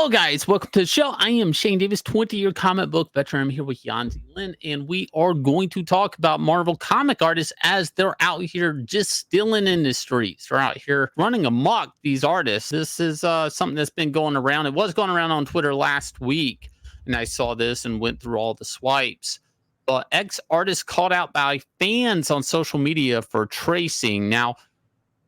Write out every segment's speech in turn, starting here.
Hello, guys. Welcome to the show. I am Shane Davis, 20-year comic book veteran. I'm here with Yanzi Lynn, and we are going to talk about Marvel comic artists as they're out here just stealing in the streets. They're out here running amok, these artists. This is something that's been going around. It was going around on Twitter last week, and I saw this and went through all the swipes. But ex-artists called out by fans on social media for tracing. Now,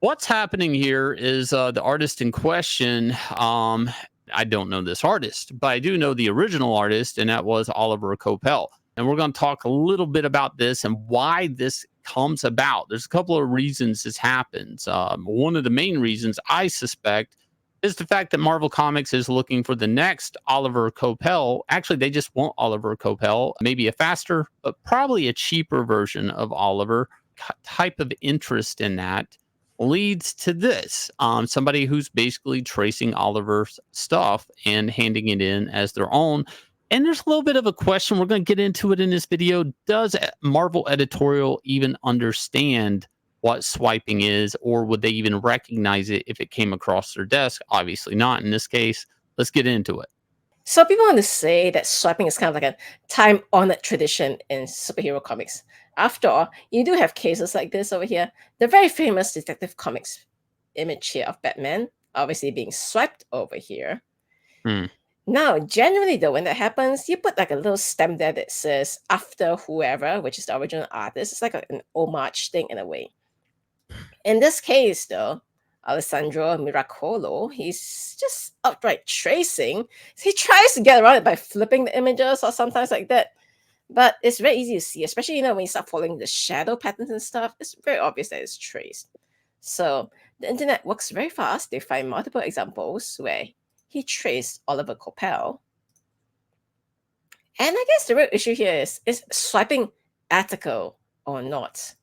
what's happening here is the artist in question, I don't know this artist, but I do know the original artist, and that was Oliver Coipel. And we're going to talk a little bit about this and why this comes about. There's a couple of reasons this happens. One of the main reasons I suspect is the fact that Marvel Comics is looking for the next Oliver Coipel. Actually, they just want Oliver Coipel, maybe a faster, but probably a cheaper version of Oliver. Type of interest in that leads to this. Somebody who's basically tracing Oliver's stuff and handing it in as their own. And there's a little bit of a question. We're going to get into it in this video. Does Marvel editorial even understand what swiping is, or would they even recognize it if it came across their desk? Obviously not in this case. Let's get into it. So people want to say that swiping is kind of like a time-honored tradition in superhero comics. After all, you do have cases like this over here. The very famous Detective Comics image here of Batman, obviously being swiped over here. Now, generally though, when that happens, you put like a little stamp there that says after whoever, which is the original artist. It's like an homage thing in a way. In this case though, Alessandro Miracolo, he's just outright tracing. He tries to get around it by flipping the images or sometimes like that. But it's very easy to see, especially, when you start following the shadow patterns and stuff, it's very obvious that it's traced. So the internet works very fast. They find multiple examples where he traced Oliver Coipel. And I guess the real issue here is swiping ethical or not?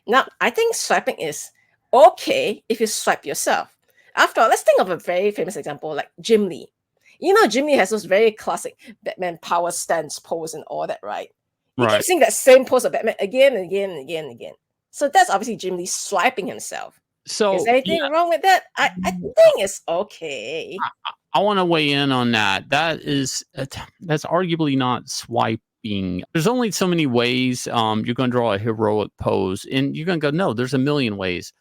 Now, I think swiping is okay if you swipe yourself. After all, let's think of a very famous example like Jim Lee. Jim Lee has those very classic Batman power stance pose and all that, right? You keep seeing that same pose of Batman again and again and again and again. So that's obviously Jim Lee swiping himself. So is anything wrong with that? I think it's okay. I want to weigh in on that. That's arguably not swiping. There's only so many ways you're going to draw a heroic pose, and you're going to go, no, there's a million ways.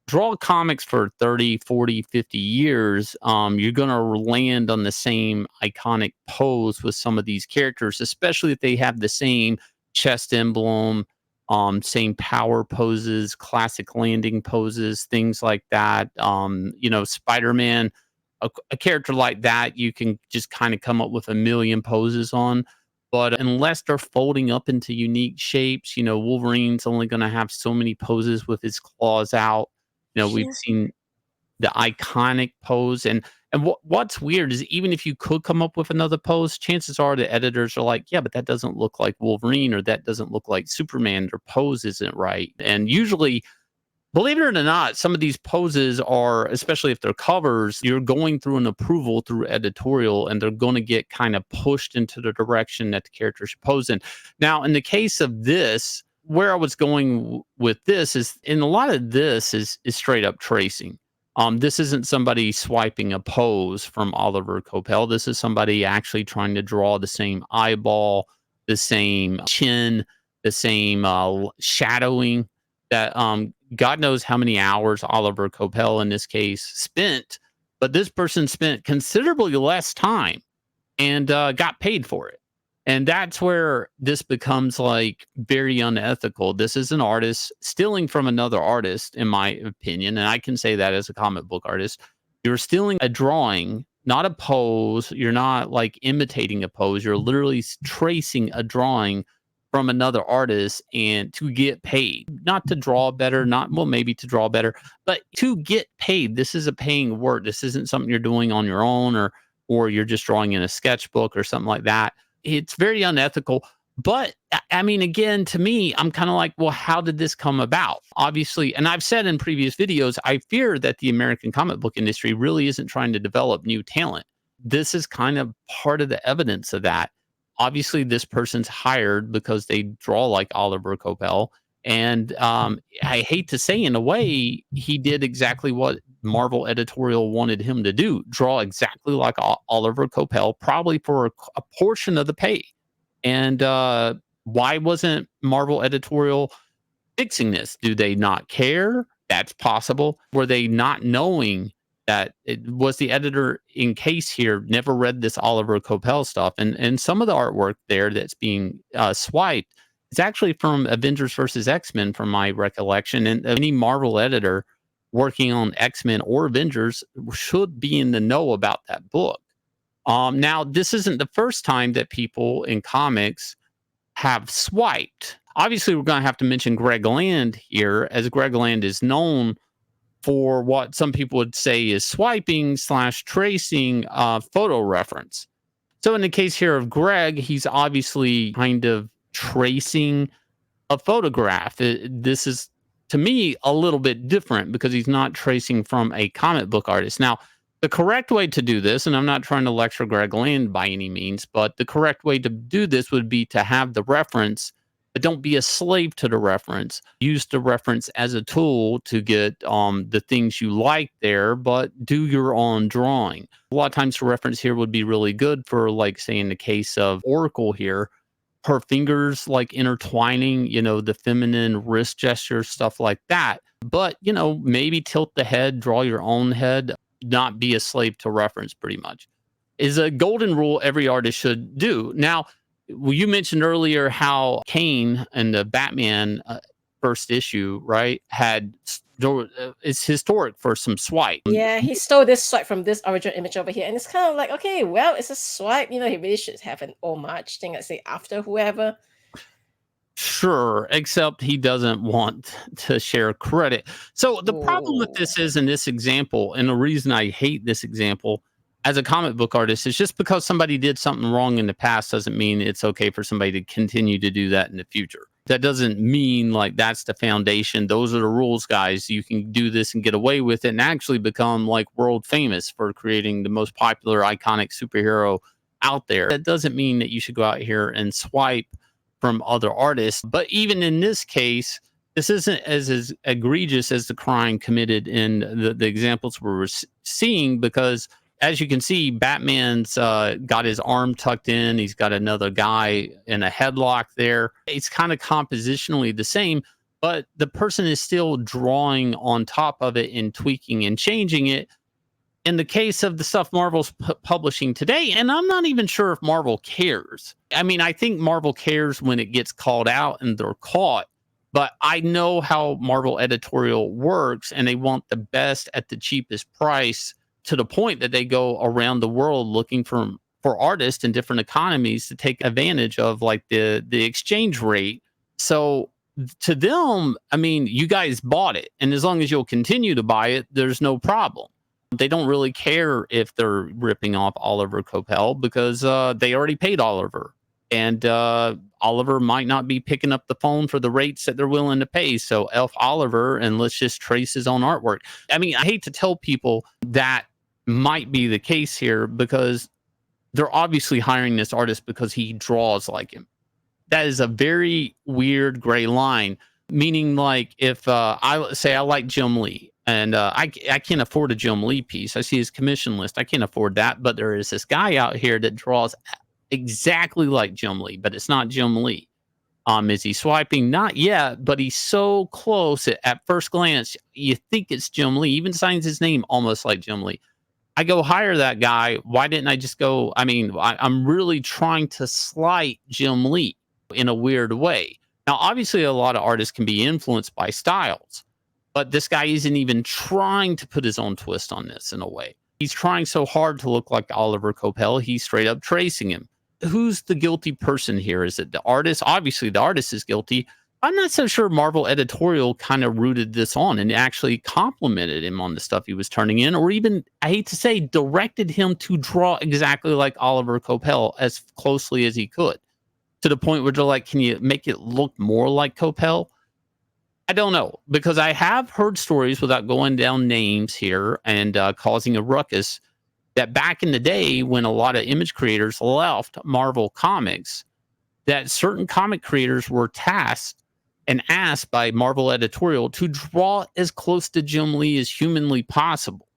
Draw comics for 30, 40, 50 years, you're going to land on the same iconic pose with some of these characters, especially if they have the same chest emblem, same power poses, classic landing poses, things like that. Spider-Man, a character like that, you can just kind of come up with a million poses on. But unless they're folding up into unique shapes, Wolverine's only going to have so many poses with his claws out. We've seen the iconic pose. And what's weird is even if you could come up with another pose, chances are the editors are like, yeah, but that doesn't look like Wolverine, or that doesn't look like Superman. Their pose isn't right. And usually, believe it or not, some of these poses are, especially if they're covers, you're going through an approval through editorial, and they're going to get kind of pushed into the direction that the character should pose in. Now, in the case of this, where I was going with this is, in a lot of this is straight up tracing. This isn't somebody swiping a pose from Oliver Coipel. This is somebody actually trying to draw the same eyeball, the same chin, the same shadowing that God knows how many hours Oliver Coipel in this case spent, but this person spent considerably less time and got paid for it. And that's where this becomes like very unethical. This is an artist stealing from another artist, in my opinion. And I can say that as a comic book artist. You're stealing a drawing, not a pose. You're not like imitating a pose. You're literally tracing a drawing from another artist and to get paid. Not to draw better, maybe to draw better, but to get paid. This is a paying work. This isn't something you're doing on your own, or you're just drawing in a sketchbook or something like that. It's very unethical. But I mean, again, to me, I'm kind of like, well, how did this come about? Obviously, and I've said in previous videos, I fear that the American comic book industry really isn't trying to develop new talent. This is kind of part of the evidence of that. Obviously, this person's hired because they draw like Oliver Coipel. And I hate to say, in a way, he did exactly what Marvel editorial wanted him to do, draw exactly like Oliver Coipel, probably for a portion of the pay. And why wasn't Marvel editorial fixing this? Do they not care? That's possible. Were they not knowing that it was the editor in case here never read this Oliver Coipel stuff? And some of the artwork there that's being swiped is actually from Avengers versus X-Men, from my recollection. And any Marvel editor working on X-Men or Avengers should be in the know about that book. Now, this isn't the first time that people in comics have swiped. Obviously, we're going to have to mention Greg Land here, as Greg Land is known for what some people would say is swiping / tracing photo reference. So in the case here of Greg, he's obviously kind of tracing a photograph. This is, to me, a little bit different because he's not tracing from a comic book artist. Now, the correct way to do this, and I'm not trying to lecture Greg Land by any means, but the correct way to do this would be to have the reference, but don't be a slave to the reference. Use the reference as a tool to get the things you like there, but do your own drawing. A lot of times the reference here would be really good for, like, say, in the case of Oracle here, her fingers like intertwining, the feminine wrist gesture, stuff like that. But, maybe tilt the head, draw your own head, not be a slave to reference, pretty much, is a golden rule every artist should do. Now, you mentioned earlier how Kane and the Batman first issue, right, it's historic for some swipe. Yeah, he stole this swipe from this original image over here. And it's kind of like, okay, well, it's a swipe. He really should have an homage thing, let's say, after whoever. Sure, except he doesn't want to share credit. So the problem with this is, in this example, and the reason I hate this example as a comic book artist, is just because somebody did something wrong in the past doesn't mean it's okay for somebody to continue to do that in the future. That doesn't mean like that's the foundation. Those are the rules, guys. You can do this and get away with it and actually become like world famous for creating the most popular, iconic superhero out there. That doesn't mean that you should go out here and swipe from other artists. But even in this case, this isn't as egregious as the crime committed in the examples we're seeing, because as you can see, Batman's got his arm tucked in. He's got another guy in a headlock there. It's kind of compositionally the same, but the person is still drawing on top of it and tweaking and changing it. In the case of the stuff Marvel's publishing today, and I'm not even sure if Marvel cares. I mean, I think Marvel cares when it gets called out and they're caught, but I know how Marvel editorial works, and they want the best at the cheapest price, to the point that they go around the world looking for artists in different economies to take advantage of, like, the exchange rate. So to them, I mean, you guys bought it, and as long as you'll continue to buy it, there's no problem. They don't really care if they're ripping off Oliver Coipel, because they already paid Oliver. And Oliver might not be picking up the phone for the rates that they're willing to pay. So F Oliver, and let's just trace his own artwork. I mean, I hate to tell people that might be the case here, because they're obviously hiring this artist because he draws like him. That is a very weird gray line, meaning, like, if I say I like Jim Lee, and I can't afford a Jim Lee piece. I see his commission list. I can't afford that. But there is this guy out here that draws exactly like Jim Lee, but it's not Jim Lee. Is he swiping? Not yet, but he's so close. At first glance, you think it's Jim Lee. Even signs his name almost like Jim Lee. I go hire that guy. Why didn't I just go? I mean, I'm really trying to slight Jim Lee in a weird way. Now, obviously, a lot of artists can be influenced by styles, but this guy isn't even trying to put his own twist on this in a way. He's trying so hard to look like Oliver Coipel, he's straight up tracing him. Who's the guilty person here? Is it the artist? Obviously, the artist is guilty. I'm not so sure Marvel editorial kind of rooted this on and actually complimented him on the stuff he was turning in, or even, I hate to say, directed him to draw exactly like Oliver Coipel as closely as he could, to the point where they're like, can you make it look more like Coipel? I don't know, because I have heard stories, without going down names here and causing a ruckus, that back in the day when a lot of image creators left Marvel Comics, that certain comic creators were tasked and asked by Marvel Editorial to draw as close to Jim Lee as humanly possible.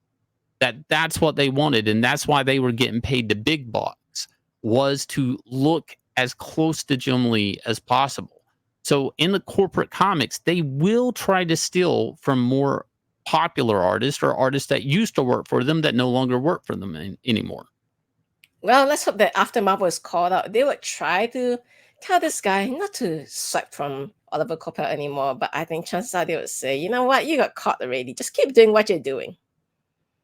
That's what they wanted, and that's why they were getting paid the big bucks, was to look as close to Jim Lee as possible. So in the corporate comics, they will try to steal from more popular artists or artists that used to work for them that no longer work for them anymore. Well, let's hope that after Marvel is called out, they would try to tell this guy not to swipe from Oliver Coipel anymore. But I think chances are they would say, you know what, you got caught already. Just keep doing what you're doing.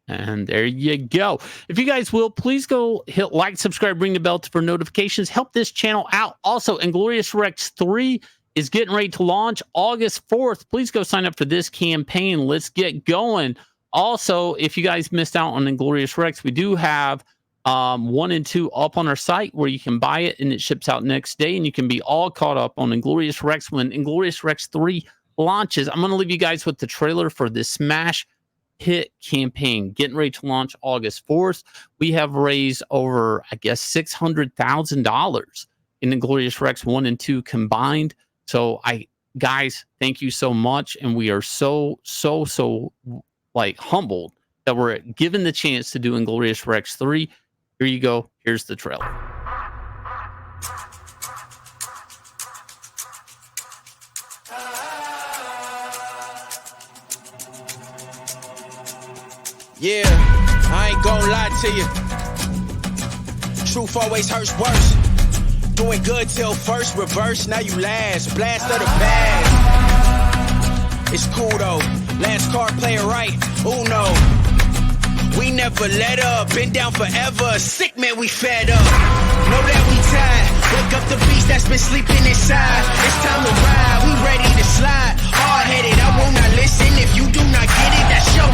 And there you go. If you guys will, please go hit like, subscribe, ring the bell for notifications. Help this channel out. Also, Inglorious Rex 3 is getting ready to launch August 4th. Please go sign up for this campaign. Let's get going. Also, if you guys missed out on Inglorious Rex, we do have 1 and 2 up on our site where you can buy it and it ships out next day, and you can be all caught up on Inglorious Rex when Inglorious Rex 3 launches. I'm going to leave you guys with the trailer for this smash hit campaign getting ready to launch August 4th. We have raised over, I guess, $600,000 in Inglorious Rex 1 and 2 combined. So guys, thank you so much. And we are so like humbled that we're given the chance to do Inglorious Rex 3. Here you go. Here's the trailer. Yeah, I ain't gonna lie to you. Truth always hurts worse. Doing good till first reverse, now you last. Blast of the past. It's cool though. Last card player right. Uno. We never let up. Been down forever. Sick man, we fed up. Know that we tired. Wake up the beast that's been sleeping inside. It's time to ride. We ready to slide. Hard headed. I will not listen if you do not get it. That's your